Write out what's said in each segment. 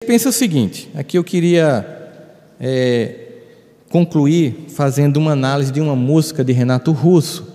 Pensa o seguinte, aqui eu queria concluir fazendo uma análise de uma música de Renato Russo,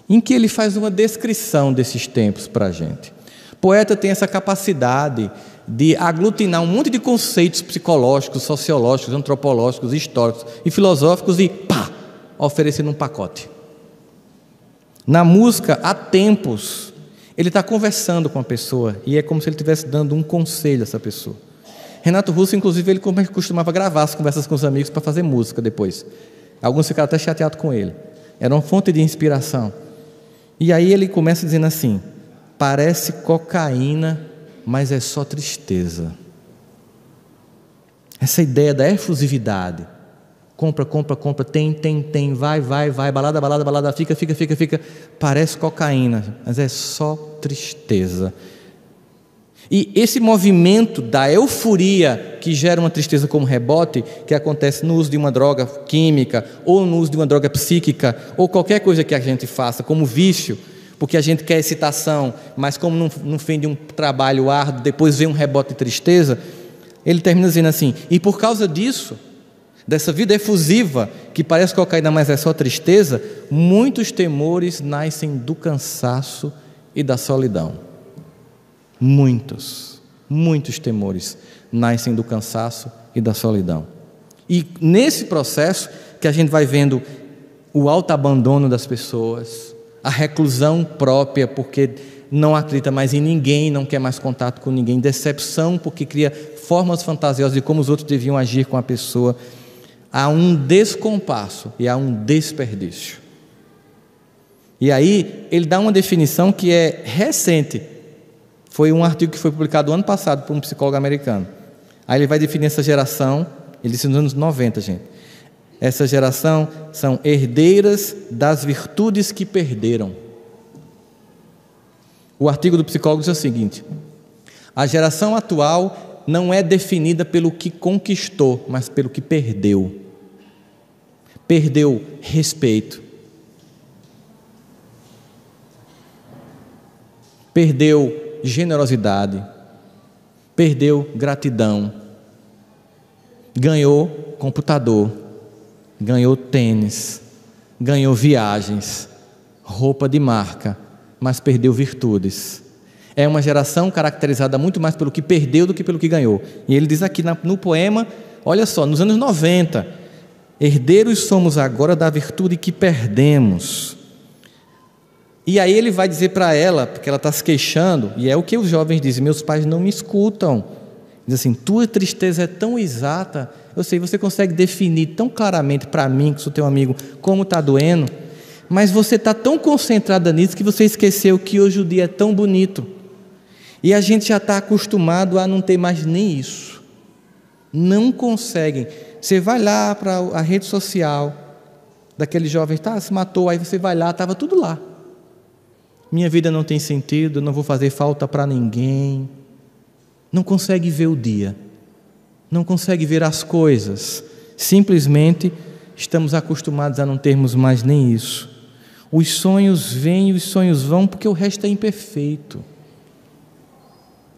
em que ele faz uma descrição desses tempos para a gente. O poeta tem essa capacidade de aglutinar um monte de conceitos psicológicos, sociológicos, antropológicos, históricos e filosóficos e oferecer num pacote. Na música, há tempos, ele está conversando com a pessoa e é como se ele estivesse dando um conselho a essa pessoa. Renato Russo, inclusive, ele costumava gravar as conversas com os amigos para fazer música depois. Alguns ficaram até chateados com ele. Era uma fonte de inspiração. E aí ele começa dizendo assim: parece cocaína, mas é só tristeza. Essa ideia da efusividade. Compra, tem, vai, balada, fica. Parece cocaína, mas é só tristeza. E esse movimento da euforia que gera uma tristeza como rebote, que acontece no uso de uma droga química, ou no uso de uma droga psíquica, ou qualquer coisa que a gente faça como vício, porque a gente quer excitação, mas como no fim de um trabalho árduo, depois vem um rebote de tristeza, ele termina dizendo assim: e por causa disso, dessa vida efusiva, que parece cocaína, mas é só tristeza, muitos temores nascem do cansaço e da solidão. Muitos temores nascem do cansaço e da solidão. E nesse processo que a gente vai vendo o autoabandono das pessoas, a reclusão própria, porque não acredita mais em ninguém, não quer mais contato com ninguém, decepção porque cria formas fantasiosas de como os outros deviam agir com a pessoa. Há um descompasso e há um desperdício. E aí ele dá uma definição que é recente. Foi um artigo que foi publicado ano passado por um psicólogo americano. Aí ele vai definir essa geração, ele disse nos anos 90, gente. Essa geração são herdeiras das virtudes que perderam. O artigo do psicólogo diz o seguinte: a geração atual não é definida pelo que conquistou, mas pelo que perdeu. Perdeu respeito. Perdeu generosidade, perdeu gratidão, ganhou computador, ganhou tênis, ganhou viagens, roupa de marca, mas perdeu virtudes. É uma geração caracterizada muito mais pelo que perdeu do que pelo que ganhou. E ele diz aqui no poema, olha só, nos anos 90, herdeiros somos agora da virtude que perdemos. E aí ele vai dizer para ela, porque ela está se queixando, e é o que os jovens dizem: meus pais não me escutam. Diz assim: tua tristeza é tão exata, eu sei, você consegue definir tão claramente para mim, que sou teu amigo, como está doendo, mas você está tão concentrada nisso que você esqueceu que hoje o dia é tão bonito. E a gente já está acostumado a não ter mais nem isso. Não conseguem. Você vai lá para a rede social daquele jovem, se matou, aí você vai lá, estava tudo lá. Minha vida não tem sentido, não vou fazer falta para ninguém. Não consegue ver o dia, não consegue ver as coisas. Simplesmente estamos acostumados a não termos mais nem isso. Os sonhos vêm e os sonhos vão, porque o resto é imperfeito.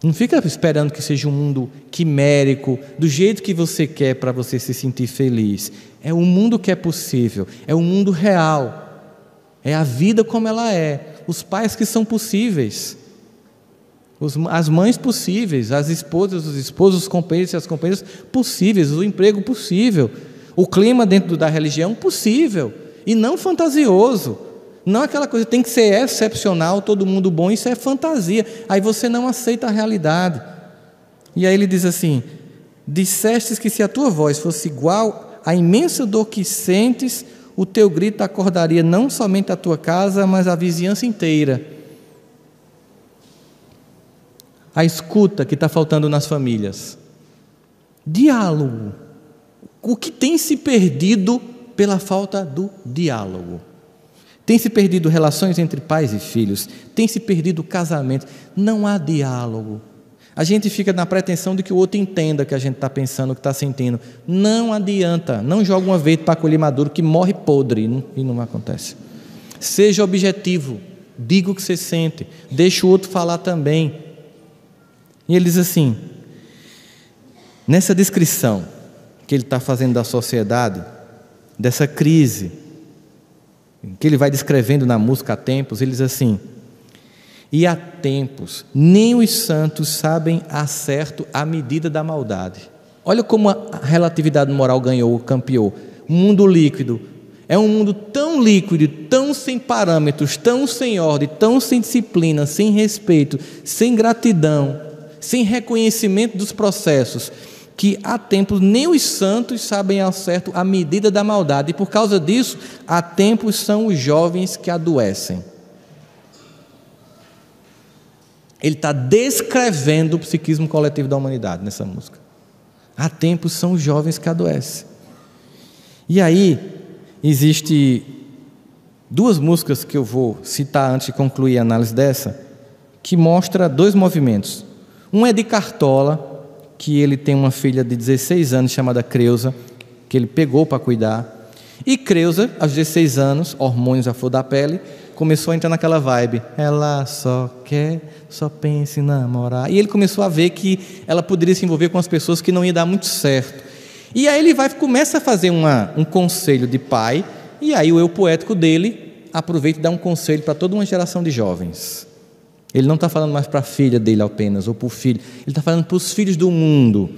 Não fica esperando que seja um mundo quimérico, do jeito que você quer para você se sentir feliz. É o mundo que é possível, é o mundo real. É a vida como ela é, os pais que são possíveis, as mães possíveis, as esposas, os esposos, os companheiros e as companheiras possíveis, o emprego possível, o clima dentro da religião possível, e não fantasioso, não aquela coisa tem que ser excepcional, todo mundo bom, isso é fantasia, aí você não aceita a realidade. E aí ele diz assim: dissestes que se a tua voz fosse igual à imensa dor que sentes, o teu grito acordaria não somente a tua casa, mas a vizinhança inteira. A escuta que está faltando nas famílias. Diálogo. O que tem se perdido pela falta do diálogo? Tem se perdido relações entre pais e filhos, tem se perdido casamento, não há diálogo. A gente fica na pretensão de que o outro entenda o que a gente está pensando, o que está sentindo. Não adianta, não joga uma vez para colher maduro que morre podre e não acontece. Seja objetivo, diga o que você sente, deixa o outro falar também. E ele diz assim: Nessa descrição que ele está fazendo da sociedade, dessa crise, que ele vai descrevendo na música Há Tempos, ele diz assim: e há tempos, nem os santos sabem a certo a medida da maldade. Olha como a relatividade moral ganhou, campeou. Um mundo líquido, é um mundo tão líquido, tão sem parâmetros, tão sem ordem, tão sem disciplina, sem respeito, sem gratidão, sem reconhecimento dos processos, que há tempos nem os santos sabem ao certo a medida da maldade, e por causa disso, há tempos são os jovens que adoecem. Ele está descrevendo o psiquismo coletivo da humanidade nessa música. Há tempos são os jovens que adoecem. E aí, existe duas músicas que eu vou citar antes de concluir a análise dessa, que mostra dois movimentos. Um é de Cartola, que ele tem uma filha de 16 anos chamada Creusa, que ele pegou para cuidar. E Creusa, aos 16 anos, hormônios à flor da pele, começou a entrar naquela vibe. Ela só pensa em namorar. E ele começou a ver que ela poderia se envolver com as pessoas que não ia dar muito certo. E aí ele começa a fazer um conselho de pai, e aí o eu poético dele aproveita e dá um conselho para toda uma geração de jovens. Ele não está falando mais para a filha dele apenas, ou para o filho, ele está falando para os filhos do mundo.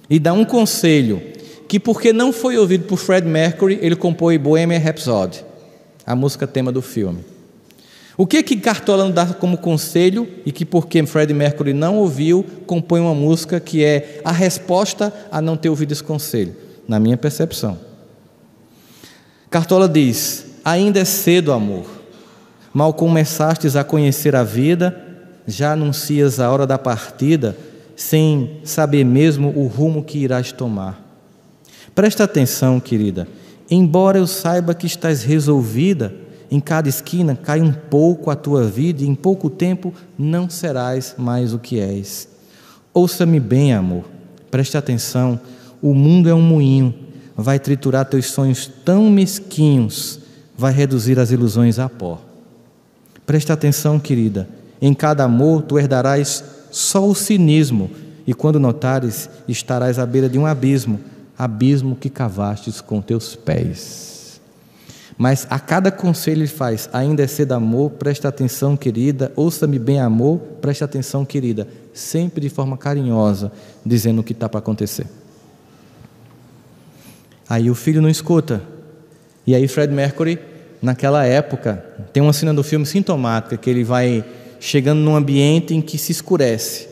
E dá um conselho, que porque não foi ouvido por Fred Mercury, ele compôs Bohemian Rhapsody, a música tema do filme. O que Cartola nos dá como conselho, e que porque Fred Mercury não ouviu, compõe uma música que é a resposta a não ter ouvido esse conselho, na minha percepção. Cartola diz: ainda é cedo, amor, mal começastes a conhecer a vida, já anuncias a hora da partida, sem saber mesmo o rumo que irás tomar. Presta atenção, querida, embora eu saiba que estás resolvida, em cada esquina cai um pouco a tua vida, e em pouco tempo não serás mais o que és. Ouça-me bem, amor, preste atenção, o mundo é um moinho, vai triturar teus sonhos tão mesquinhos, vai reduzir as ilusões a pó. Preste atenção, querida, em cada amor tu herdarás só o cinismo, e quando notares, estarás à beira de um abismo, abismo que cavastes com teus pés. Mas a cada conselho ele faz: ainda é cedo, amor, preste atenção, querida, ouça-me bem, amor, preste atenção, querida, sempre de forma carinhosa, dizendo o que está para acontecer. Aí o filho não escuta, e aí Fred Mercury, naquela época, tem uma cena do filme sintomática, que ele vai chegando num ambiente em que se escurece,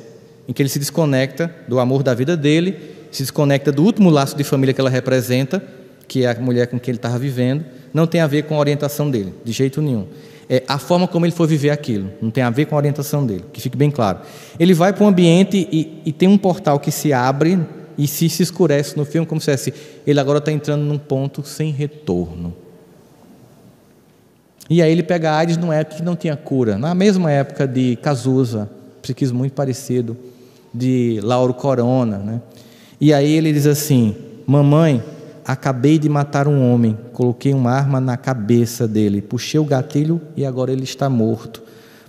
em que ele se desconecta do amor da vida dele, se desconecta do último laço de família que ela representa, que é a mulher com quem ele estava vivendo. Não tem a ver com a orientação dele, de jeito nenhum. É a forma como ele foi viver aquilo, não tem a ver com a orientação dele, que fique bem claro. Ele vai para um ambiente e tem um portal que se abre e se escurece no filme, como se fosse, ele agora está entrando num ponto sem retorno. E aí ele pega a AIDS numa época que não tinha cura, na mesma época de Cazuza, psiquismo muito parecido, de Lauro Corona, né? E aí ele diz assim: mamãe, acabei de matar um homem, coloquei uma arma na cabeça dele, puxei o gatilho e agora ele está morto.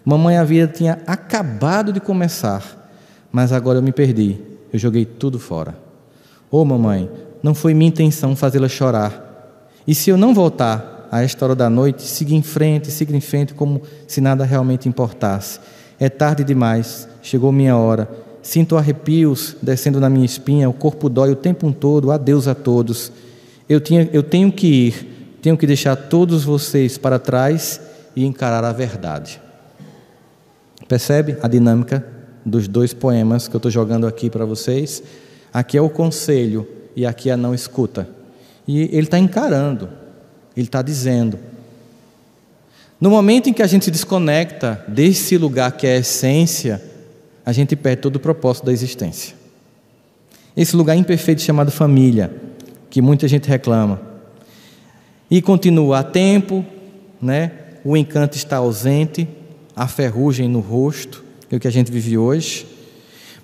Mamãe, a vida tinha acabado de começar, mas agora eu me perdi, eu joguei tudo fora. Ô mamãe, não foi minha intenção fazê-la chorar. E se eu não voltar a esta hora da noite, siga em frente, como se nada realmente importasse. É tarde demais, chegou minha hora. Sinto arrepios descendo na minha espinha, o corpo dói o tempo todo, adeus a todos. Eu tenho que ir, tenho que deixar todos vocês para trás e encarar a verdade. Percebe a dinâmica dos dois poemas que eu estou jogando aqui para vocês? Aqui é o conselho e aqui é a não escuta. E ele está encarando, ele está dizendo. No momento em que a gente se desconecta desse lugar que é a essência, a gente perde todo o propósito da existência. Esse lugar imperfeito chamado família, que muita gente reclama. E continua: há tempo, né? O encanto está ausente, a ferrugem no rosto, que é o que a gente vive hoje.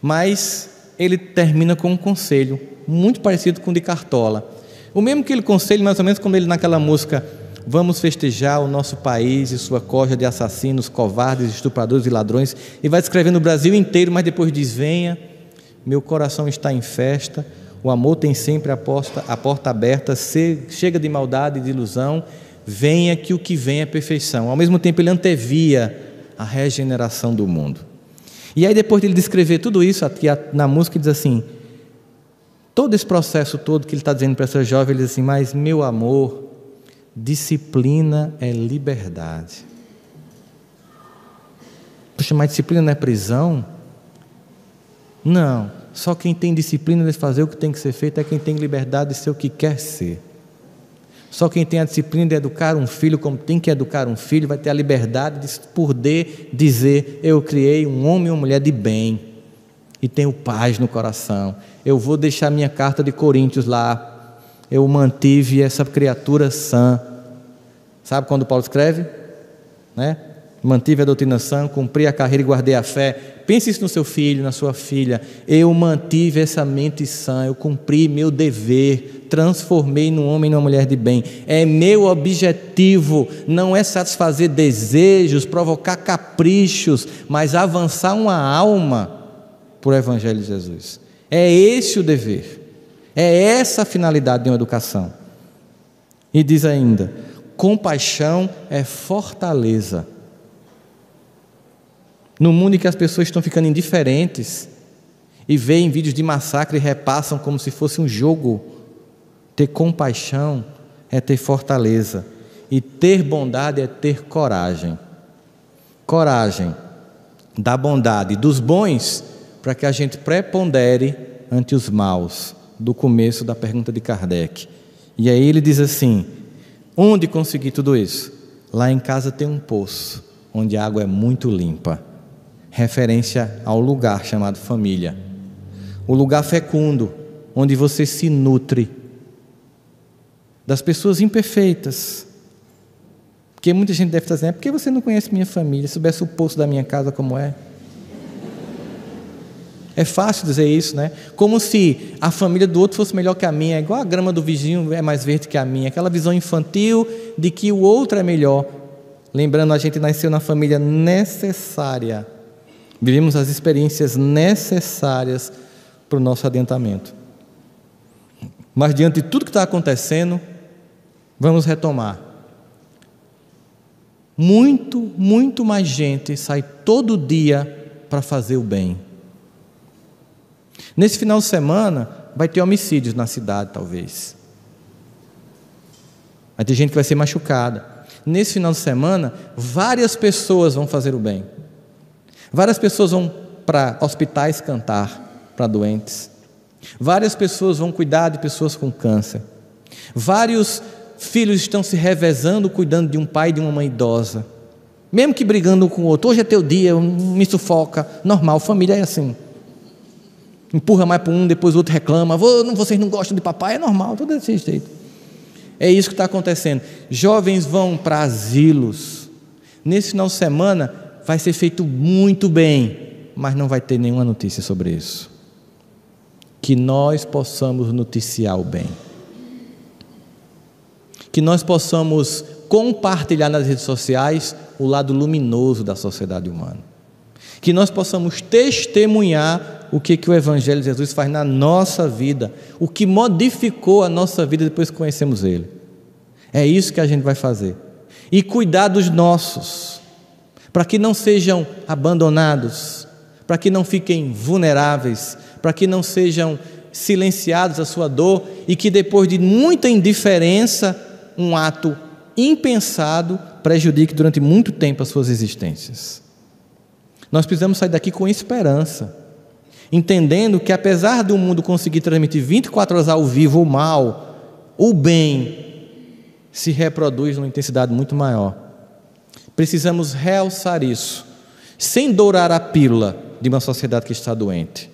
Mas ele termina com um conselho muito parecido com o de Cartola. O mesmo que ele conselha, mais ou menos como ele naquela música: vamos festejar o nosso país e sua corja de assassinos, covardes, estupradores e ladrões. E vai descrevendo o Brasil inteiro, mas depois diz: venha meu coração está em festa, o amor tem sempre a porta aberta, chega de maldade e de ilusão, venha que o que vem é perfeição. Ao mesmo tempo ele antevia a regeneração do mundo. E aí depois de ele descrever tudo isso, aqui na música ele diz assim, todo esse processo todo que ele está dizendo para essa jovem, ele diz assim, mas meu amor, disciplina é liberdade. Puxa, mas disciplina não é prisão? Não, só quem tem disciplina de fazer o que tem que ser feito é quem tem liberdade de ser o que quer ser. Só quem tem a disciplina de educar um filho como tem que educar um filho, vai ter a liberdade de poder dizer, eu criei um homem e uma mulher de bem, e tenho paz no coração, eu vou deixar minha carta de Coríntios lá, eu mantive essa criatura sã. Sabe quando Paulo escreve? Mantive a doutrina sã, cumpri a carreira e guardei a fé. Pense isso no seu filho, na sua filha. Eu mantive essa mente sã, eu cumpri meu dever, transformei num homem e numa mulher de bem. É meu objetivo, não é satisfazer desejos, provocar caprichos, mas avançar uma alma por o Evangelho de Jesus. É esse o dever, é essa a finalidade de uma educação. E diz ainda, compaixão é fortaleza. No mundo em que as pessoas estão ficando indiferentes e veem vídeos de massacre e repassam como se fosse um jogo, ter compaixão é ter fortaleza, e ter bondade é ter coragem. Coragem da bondade dos bons, para que a gente prepondere ante os maus, do começo da pergunta de Kardec. E aí ele diz assim, onde conseguir tudo isso? Lá em casa tem um poço, onde a água é muito limpa. Referência ao lugar chamado família. O lugar fecundo, onde você se nutre das pessoas imperfeitas. Porque muita gente deve estar dizendo, por que você não conhece minha família? Se soubesse o poço da minha casa como é. É fácil dizer isso, né? Como se a família do outro fosse melhor que a minha, igual a grama do vizinho é mais verde que a minha. Aquela visão infantil de que o outro é melhor. Lembrando, a gente nasceu na família necessária. Vivemos as experiências necessárias para o nosso adiantamento. Mas diante de tudo que está acontecendo, vamos retomar. Muito mais gente sai todo dia para fazer o bem. Nesse final de semana, vai ter homicídios na cidade, talvez. Vai ter gente que vai ser machucada. Nesse final de semana, várias pessoas vão fazer o bem. Várias pessoas vão para hospitais cantar para doentes. Várias pessoas vão cuidar de pessoas com câncer. Vários filhos estão se revezando, cuidando de um pai e de uma mãe idosa. Mesmo que brigando um com o outro. Hoje é teu dia, me sufoca. Normal, família é assim. Empurra mais para um, depois o outro reclama. Vocês não gostam de papai? É normal, tudo desse jeito. É isso que está acontecendo. Jovens vão para asilos. Nesse final de semana vai ser feito muito bem, mas não vai ter nenhuma notícia sobre isso. Que nós possamos noticiar o bem. Que nós possamos compartilhar nas redes sociais o lado luminoso da sociedade humana. Que nós possamos testemunhar o que o Evangelho de Jesus faz na nossa vida, o que modificou a nossa vida depois que conhecemos Ele. É isso que a gente vai fazer. E cuidar dos nossos, para que não sejam abandonados, para que não fiquem vulneráveis, para que não sejam silenciados a sua dor e que depois de muita indiferença, um ato impensado prejudique durante muito tempo as suas existências. Nós precisamos sair daqui com esperança, entendendo que apesar do mundo conseguir transmitir 24 horas ao vivo o mal, o bem se reproduz numa intensidade muito maior. Precisamos realçar isso, sem dourar a pílula de uma sociedade que está doente.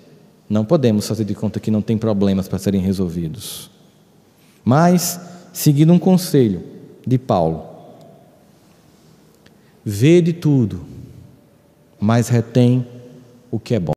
Não podemos fazer de conta que não tem problemas para serem resolvidos. Mas, seguindo um conselho de Paulo, vê de tudo, mas retém o que é bom.